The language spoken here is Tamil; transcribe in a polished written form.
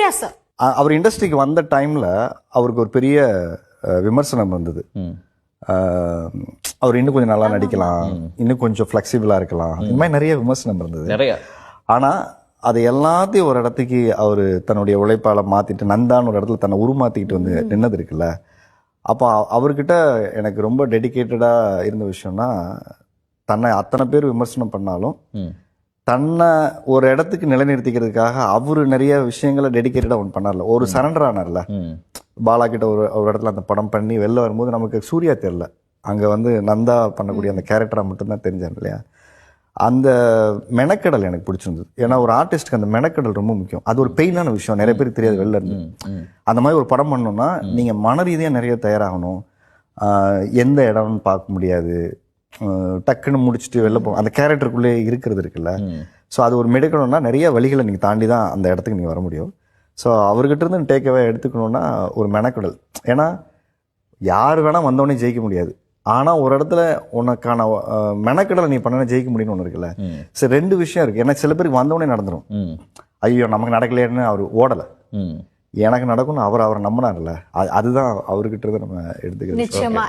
சூர்யா சார் அவர் இண்டஸ்ட்ரிக்கு வந்த டைம்ல அவருக்கு ஒரு பெரிய விமர்சனம் வந்தது. அவர் இன்னும் கொஞ்சம் நல்லா நடிக்கலாம், இன்னும் கொஞ்சம் ஃபிளெக்சிபிளா இருக்கலாம், இந்த மாதிரி நிறைய விமர்சனம் இருந்தது நிறைய. ஆனா அது எல்லாத்தையும் ஒரு இடத்துக்கு அவர் தன்னுடைய உழைப்பால மாத்திட்டு நந்தான்னு ஒரு இடத்துல தன்னை உருமாத்திக்கிட்டு வந்து நின்னது இருக்குல்ல. அப்போ அவர்கிட்ட எனக்கு ரொம்ப டெடிகேட்டடா இருந்த விஷயம்னா, தன்னை அத்தனை பேர் விமர்சனம் பண்ணாலும் தன்னை ஒரு இடத்துக்கு நிலைநிறுத்திக்கிறதுக்காக அவரு நிறைய விஷயங்களை டெடிகேட்டடா ஒன்று பண்ணார்ல. ஒரு சரண்டர் ஆனார்ல. பாலா கிட்ட ஒரு இடத்துல அந்த படம் பண்ணி வெளில வரும்போது நமக்கு சூர்யா தெரியல, அங்க வந்து நந்தா பண்ணக்கூடிய அந்த கேரக்டரா மட்டும்தான் தெரிஞ்சாங்க இல்லையா. அந்த மெனக்கடல் எனக்கு பிடிச்சிருந்தது. ஏன்னா ஒரு ஆர்டிஸ்ட்க்கு அந்த மெனக்கடல் ரொம்ப முக்கியம். அது ஒரு பெயினான விஷயம், நிறைய பேருக்கு தெரியாது வெளில இருந்து. அந்த மாதிரி ஒரு படம் பண்ணணும்னா நீங்க மன ரீதியா நிறைய தயாராகணும். எந்த இடம்னு பார்க்க முடியாது, டக்குன்னு முடிச்சுட்டு வெளில போ, அந்த கேரக்டருக்குள்ளே இருக்கிறது இருக்குல்ல. ஸோ அது ஒரு மெடுக்கணும்னா நிறைய வழிகளை நீங்க தாண்டி தான் அந்த இடத்துக்கு நீங்க வர முடியும். ஸோ அவர்கிட்ட இருந்து டேக்அவே எடுத்துக்கணும்னா ஒரு மெனக்கடல். ஏன்னா யார் வேணா வந்தோடனே ஜெயிக்க முடியாது. ஆனா ஒரு இடத்துல உனக்கான மெனக்கடலை நீ பண்ண ஜெயிக்க முடியும்னு ஒன்று இருக்குல்ல. சரி, ரெண்டு விஷயம் இருக்கு. ஏன்னா சில பேருக்கு வந்தோடனே நடந்துடும். ஐயோ நமக்கு நடக்கலையேன்னு அவர் ஓடலை, எனக்கு நடக்கும்னு அவர் நம்பினார்ல. அதுதான் அவர்கிட்ட இருந்து நம்ம எடுத்துக்கிறது. நிச்சயமா.